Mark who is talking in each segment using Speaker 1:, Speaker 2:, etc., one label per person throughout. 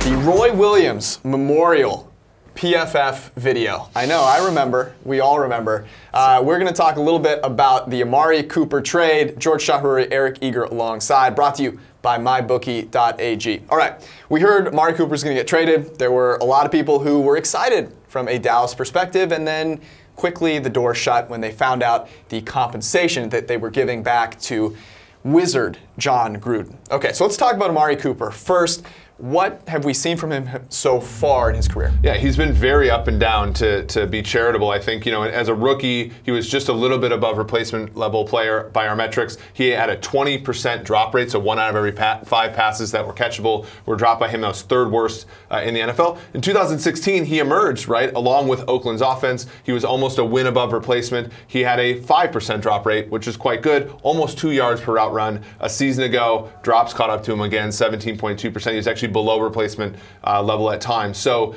Speaker 1: The Roy Williams Memorial PFF video. I know, I remember. We all remember. We're going to talk a little bit about the Amari Cooper trade. George Chahrouri, Eric Eager alongside. Brought to you by mybookie.ag. All right, we heard Amari Cooper's going to get traded. There were a lot of people who were excited from a Dallas perspective, and then quickly the door shut when they found out the compensation that they were giving back to Wizard John Gruden. Okay, so let's talk about Amari Cooper. First, what have we seen from him so far in his career?
Speaker 2: Yeah, he's been very up and down to be charitable. I think, as a rookie, he was just a little bit above replacement level player by our metrics. He had a 20% drop rate, so 1 out of every 5 passes that were catchable were dropped by him. That was third worst in the NFL. In 2016, he emerged, right, along with Oakland's offense. He was almost a win above replacement. He had a 5% drop rate, which is quite good, almost 2 yards per route run. A season ago, drops caught up to him again, 17.2%. He was actually below replacement level at times. So,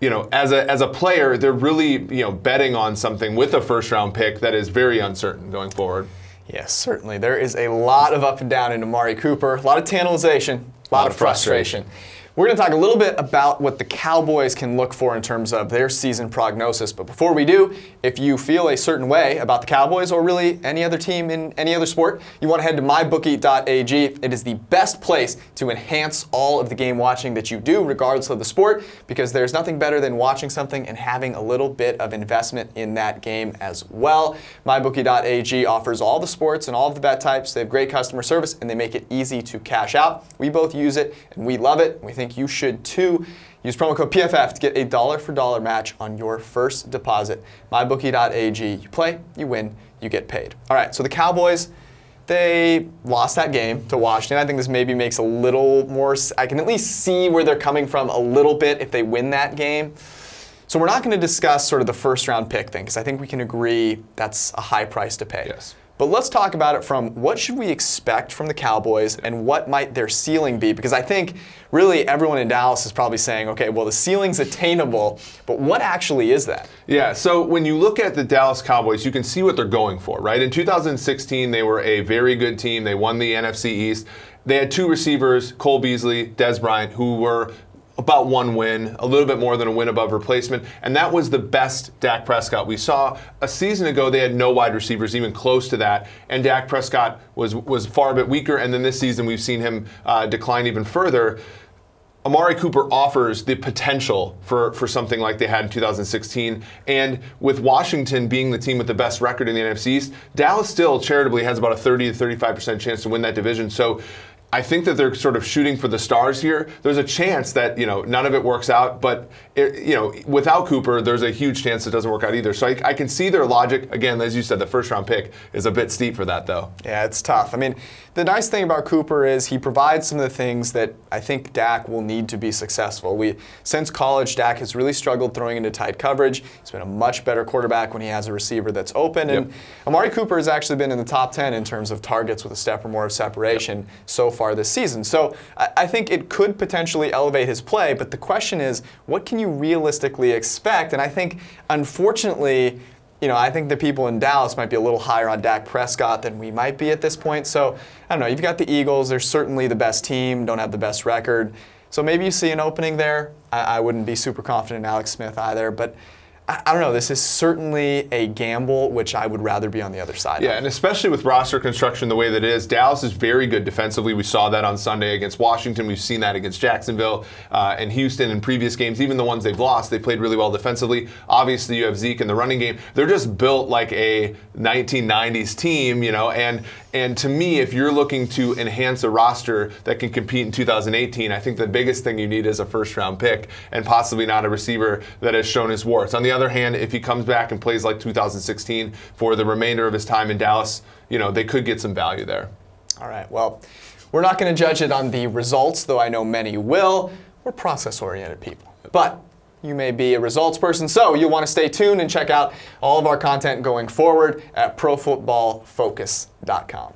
Speaker 2: as a player, they're really, betting on something with a first-round pick that is very uncertain going forward. Yes,
Speaker 1: certainly. There is a lot of up and down in Amari Cooper, a lot of tantalization, a lot of frustration. We're going to talk a little bit about what the Cowboys can look for in terms of their season prognosis. But before we do, if you feel a certain way about the Cowboys or really any other team in any other sport, you want to head to mybookie.ag. It is the best place to enhance all of the game watching that you do, regardless of the sport, because there's nothing better than watching something and having a little bit of investment in that game as well. Mybookie.ag offers all the sports and all of the bet types. They have great customer service, and they make it easy to cash out. We both use it, and we love it. We think you should too. Use promo code PFF to get a $1 match on your first deposit. MyBookie.ag. You play, you win, you get paid. All right, so the Cowboys, they lost that game to Washington. I think this maybe makes a little more, I can at least see where they're coming from a little bit if they win that game. So we're not going to discuss sort of the first round pick thing, because I think we can agree that's a high price to pay.
Speaker 2: Yes.
Speaker 1: But let's talk about it from what should we expect from the Cowboys and what might their ceiling be? Because I think really everyone in Dallas is probably saying, okay, well, the ceiling's attainable, but what actually is that?
Speaker 2: Yeah, so when you look at the Dallas Cowboys, you can see what they're going for, right? In 2016, they were a very good team. They won the NFC East. They had 2 receivers, Cole Beasley, Dez Bryant, who were about 1 win, a little bit more than a win above replacement, and that was the best Dak Prescott we saw. A season ago, they had no wide receivers even close to that, and Dak Prescott was far a bit weaker, and then this season we've seen him decline even further. Amari Cooper offers the potential for something like they had in 2016, and with Washington being the team with the best record in the NFC East, Dallas still charitably has about a 30 to 35% chance to win that division. So I think that they're sort of shooting for the stars here. There's a chance that none of it works out, but without Cooper, there's a huge chance it doesn't work out either. So I can see their logic. Again, as you said, the first round pick is a bit steep for that, though.
Speaker 1: Yeah, it's tough. I mean, the nice thing about Cooper is he provides some of the things that I think Dak will need to be successful. Since college, Dak has really struggled throwing into tight coverage. He's been a much better quarterback when he has a receiver that's open.
Speaker 2: Yep.
Speaker 1: And Amari Cooper has actually been in the top 10 in terms of targets with a step or more of separation so far this season. So I think it could potentially elevate his play, but the question is, what can you realistically expect? And I think, unfortunately, I think the people in Dallas might be a little higher on Dak Prescott than we might be at this point. So, I don't know, you've got the Eagles. They're certainly the best team, don't have the best record. So maybe you see an opening there. I wouldn't be super confident in Alex Smith either, but I don't know, this is certainly a gamble, which I would rather be on the other side.
Speaker 2: Yeah, and especially with roster construction the way that it is, Dallas is very good defensively. We saw that on Sunday against Washington. We've seen that against Jacksonville and Houston in previous games. Even the ones they've lost, they played really well defensively. Obviously, you have Zeke in the running game. They're just built like a 1990s team, and to me, if you're looking to enhance a roster that can compete in 2018, I think the biggest thing you need is a first-round pick and possibly not a receiver that has shown his warts. On the other hand, if he comes back and plays like 2016 for the remainder of his time in Dallas, they could get some value there.
Speaker 1: All right, well, we're not going to judge it on the results, though I know many will. We're process-oriented people. But you may be a results person, so you'll want to stay tuned and check out all of our content going forward at profootballfocus.com.